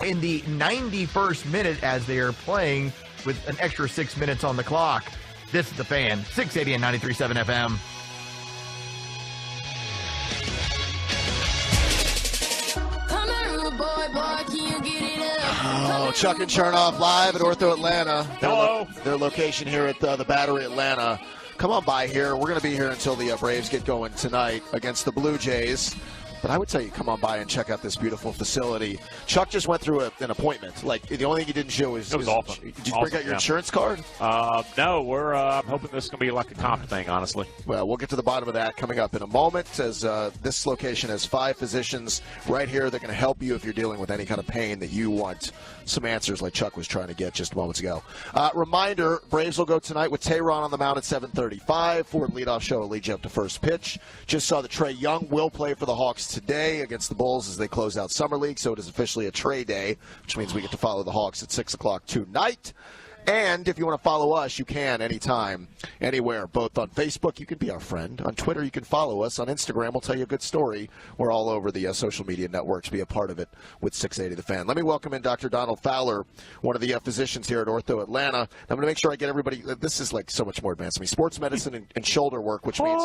in the 91st minute as they are playing with an extra 6 minutes on the clock. This is The Fan, 680 and 93.7 FM. Oh, Chuck and Chernoff live at OrthoAtlanta. Hello. Their location here at the Battery Atlanta. Come on by here. We're going to be here until the Braves get going tonight against the Blue Jays. But I would tell you, come on by and check out this beautiful facility. Chuck just went through an appointment. Like, the only thing he didn't show is... It was awesome. Did you bring out your insurance card? No, we're I'm hoping this is going to be like a comp thing, honestly. Well, we'll get to the bottom of that coming up in a moment, as this location has 5 physicians right here that are going to help you if you're dealing with any kind of pain that you want some answers like Chuck was trying to get just moments ago. Reminder, Braves will go tonight with Tehran on the mound at 7:35. Ford leadoff show will lead you up to first pitch. Just saw that Trey Young will play for the Hawks today against the Bulls as they close out Summer League, so it is officially a Trey Day, which means we get to follow the Hawks at 6 o'clock tonight. And if you want to follow us, you can anytime, anywhere, both on Facebook. You can be our friend. On Twitter, you can follow us. On Instagram, we'll tell you a good story. We're all over the social media networks. Be a part of it with 680 The Fan. Let me welcome in Dr. Donald Fowler, one of the physicians here at OrthoAtlanta. I'm going to make sure I get everybody. This is like so much more advanced. I mean, sports medicine and shoulder work, which means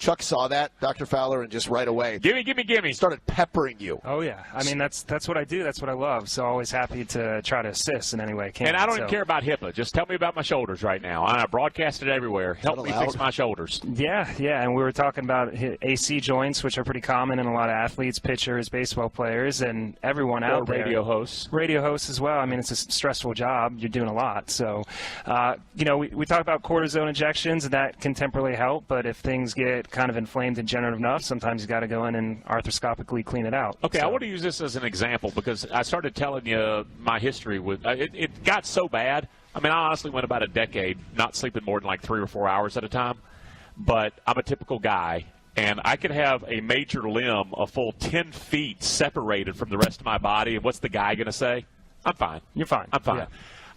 Chuck saw that, Dr. Fowler, and just right away. Gimme. Started peppering you. Oh, yeah. I mean, that's what I do. That's what I love. So always happy to try to assist in any way I can. And I don't even care about HIPAA. Just tell me about my shoulders right now. I broadcast it everywhere. Help me fix my shoulders. Yeah. And we were talking about AC joints, which are pretty common in a lot of athletes, pitchers, baseball players, and everyone out there. Radio hosts. Radio hosts as well. I mean, it's a stressful job. You're doing a lot. So, we talk about cortisone injections, and that can temporarily help. But if things get kind of inflamed and degenerative enough, sometimes you got to go in and arthroscopically clean it out. Okay, I want to use this as an example because I started telling you my history with it got so bad. I mean, I honestly went about a decade not sleeping more than like 3 or 4 hours at a time. But I'm a typical guy, and I could have a major limb a full 10 feet separated from the rest of my body. And what's the guy going to say? I'm fine. You're fine. I'm fine. Yeah.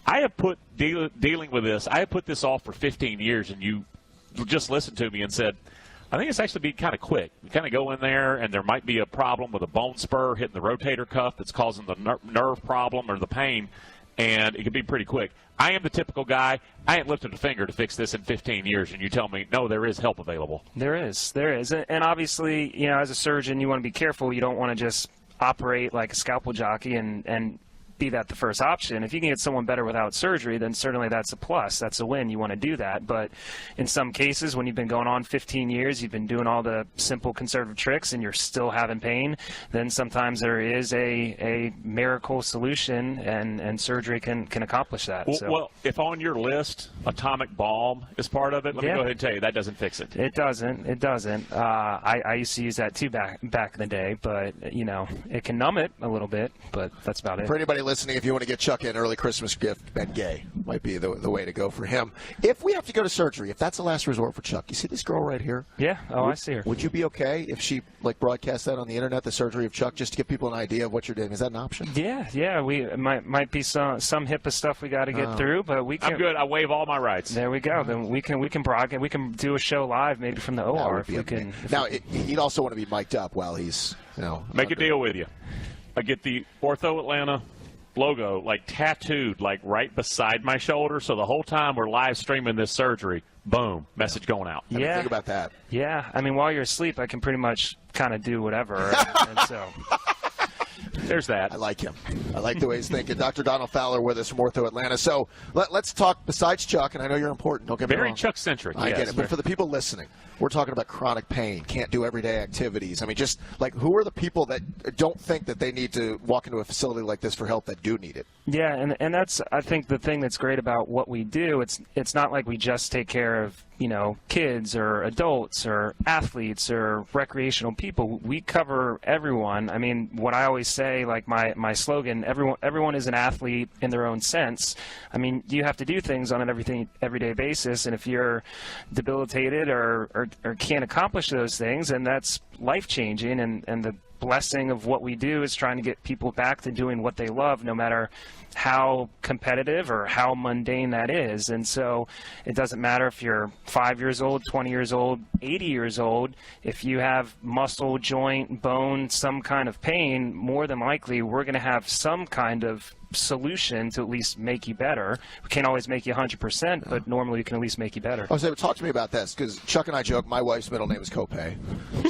I have put dealing with this. I have put this off for 15 years, and you just listened to me and said, I think it's actually be kind of quick. You kind of go in there, and there might be a problem with a bone spur hitting the rotator cuff that's causing the nerve problem or the pain, and it can be pretty quick. I am the typical guy. I ain't lifted a finger to fix this in 15 years, and you tell me, no, there is help available. There is. And obviously, as a surgeon, you want to be careful. You don't want to just operate like a scalpel jockey and be that the first option. If you can get someone better without surgery, then certainly that's a plus. That's a win. You want to do that. But in some cases, when you've been going on 15 years, you've been doing all the simple conservative tricks, and you're still having pain, then sometimes there is a miracle solution, and surgery can accomplish that. Well, if on your list, atomic balm is part of it, let me go ahead and tell you, that doesn't fix it. It doesn't. I used to use that too back in the day, but, it can numb it a little bit, but that's about it. For anybody listening, if you want to get Chuck an early Christmas gift, Ben Gay might be the way to go for him. If we have to go to surgery, if that's the last resort for Chuck, you see this girl right here? Yeah. I see her. Would you be okay if she broadcast that on the internet, the surgery of Chuck, just to give people an idea of what you're doing? Is that an option? Yeah. We might be some HIPAA stuff we got to get through, but we can. I'm good. I waive all my rights. There we go. Then we can broadcast. We can do a show live, maybe from the OR. If we can. He'd also want to be mic'd up while he's Make a deal with you. I get the OrthoAtlanta logo tattooed right beside my shoulder, so the whole time we're live streaming this surgery, boom, message going out. Yeah. Think about that. Yeah. I mean, while you're asleep, I can pretty much kind of do whatever. and so there's that. I like him. I like the way he's thinking. Dr. Donald Fowler with us from OrthoAtlanta. So let's talk, besides Chuck, and I know you're important. Don't get me wrong. Very Chuck-centric. I get it. But for the people listening, we're talking about chronic pain, can't do everyday activities. I mean, just who are the people that don't think that they need to walk into a facility like this for help that do need it? Yeah, and that's, I think, the thing that's great about what we do. It's not like we just take care of kids or adults or athletes or recreational people. We cover everyone. I mean, what I always say, my slogan, everyone is an athlete in their own sense. I mean, you have to do things on an everyday basis, and if you're debilitated or can't accomplish those things, and that's life-changing, and blessing of what we do is trying to get people back to doing what they love, no matter how competitive or how mundane that is. And so it doesn't matter if you're 5 years old, 20 years old, 80 years old. If you have muscle, joint, bone, some kind of pain, more than likely we're going to have some kind of solution to at least make you better. We can't always make you 100%, but normally we can at least make you better. Talk to me about this, because Chuck and I joke, my wife's middle name is Copay.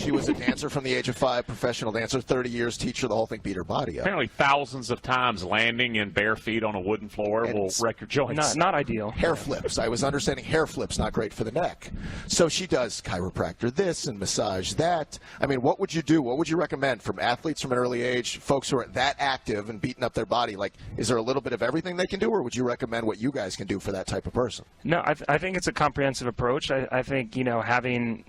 She was a dancer from the age of 5, professional dancer, 30 years, teacher, the whole thing, beat her body up. Apparently thousands of times landing in bare feet on a wooden floor will wreck your joints. Not ideal. Hair flips. I was understanding hair flips, not great for the neck. So she does chiropractor this and massage that. I mean, what would you do? What would you recommend from athletes from an early age, folks who are that active and beating up their body? Like, is there a little bit of everything they can do, or would you recommend what you guys can do for that type of person? No, I think it's a comprehensive approach. I think, having,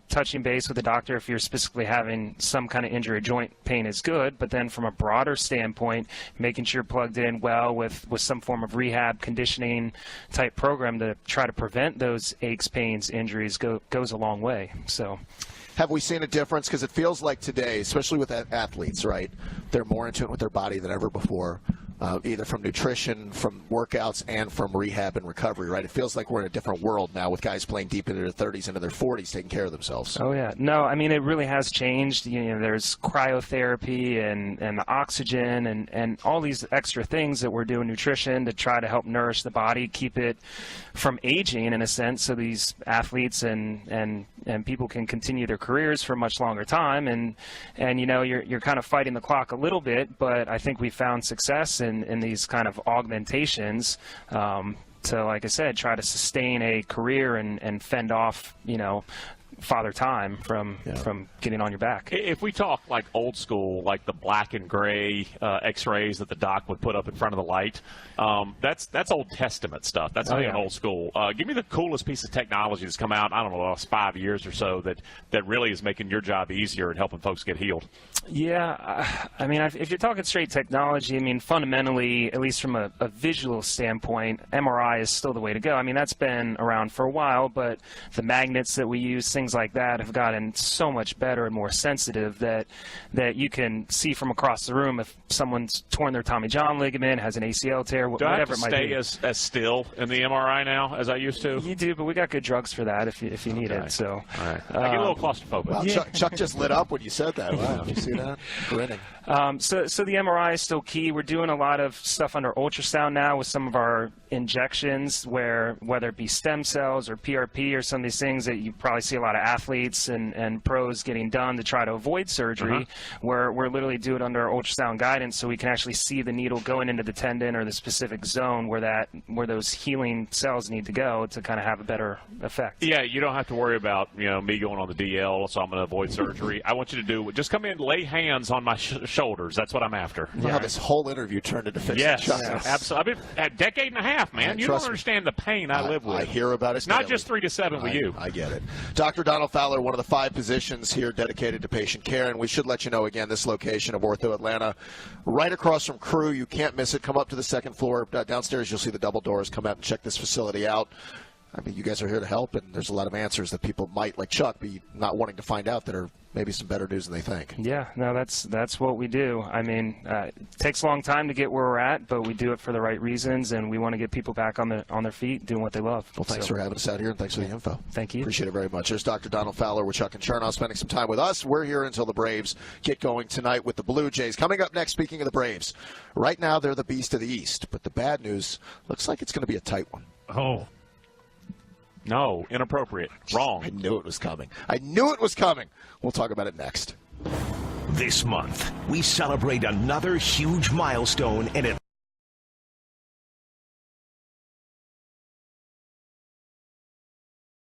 touching base with the doctor if you're specifically having some kind of injury or joint pain is good, but then from a broader standpoint, making sure you're plugged in well with some form of rehab, conditioning type program to try to prevent those aches, pains, injuries goes a long way. So, have we seen a difference? Because it feels like today, especially with athletes, right, they're more in tune with their body than ever before. Either from nutrition, from workouts, and from rehab and recovery, right? It feels like we're in a different world now with guys playing deep into their 30s, into their 40s, taking care of themselves. Oh, yeah. No, I mean, it really has changed. There's cryotherapy and oxygen and all these extra things that we're doing, nutrition, to try to help nourish the body, keep it from aging, in a sense, so these athletes and people can continue their careers for a much longer time. And you're kind of fighting the clock a little bit, but I think we found success in these kind of augmentations to, like I said, try to sustain a career and fend off, father time from getting on your back. If we talk like old school, like the black and gray x-rays that the doc would put up in front of the light, that's Old Testament stuff. That's not even old school. Give me the coolest piece of technology that's come out, I don't know, the last 5 years or so that really is making your job easier and helping folks get healed. Yeah, I mean, if you're talking straight technology, I mean, fundamentally, at least from a visual standpoint, MRI is still the way to go. I mean, that's been around for a while, but the magnets that we use, things like that, have gotten so much better and more sensitive that you can see from across the room if someone's torn their Tommy John ligament, has an ACL tear, whatever it might be. Do I have to stay as still in the MRI now as I used to? You do, but we got good drugs for that if you need it. So, all right. I get a little claustrophobic. Wow, Chuck just lit up when you said that. Wow, did you see that? Grinning. So the MRI is still key. We're doing a lot of stuff under ultrasound now with some of our injections, whether it be stem cells or PRP or some of these things that you probably see a lot of athletes and pros getting done to try to avoid surgery, where we're literally doing it under ultrasound guidance so we can actually see the needle going into the tendon or the specific zone where those healing cells need to go to kind of have a better effect. Yeah, you don't have to worry about me going on the DL, so I'm going to avoid surgery. I want you to just come in, lay hands on my shoulders. That's what I'm after. Wow, this whole interview turned into fixing Chuck. Yes, absolutely. I've been a decade and a half, man. You don't understand the pain I live with. I hear about it. It's not just 3 to 7 with you. I get it. Dr. Donald Fowler, one of the 5 positions here dedicated to patient care, and we should let you know again, this location of Ortho Atlanta, right across from Crew. You can't miss it. Come up to the 2nd floor. Downstairs, you'll see the double doors. Come out and check this facility out. I mean, you guys are here to help, and there's a lot of answers that people might, like Chuck, be not wanting to find out that are maybe some better news than they think. Yeah, no, that's what we do. I mean, it takes a long time to get where we're at, but we do it for the right reasons, and we want to get people back on their feet doing what they love. Well, thanks for having us out here, and thanks for the info. Thank you. Appreciate it very much. There's Dr. Donald Fowler with Chuck and Chernoff spending some time with us. We're here until the Braves get going tonight with the Blue Jays. Coming up next, speaking of the Braves, right now they're the beast of the East, but the bad news looks like it's going to be a tight one. Oh. No, inappropriate. Wrong. I knew it was coming. We'll talk about it next. This month, we celebrate another huge milestone in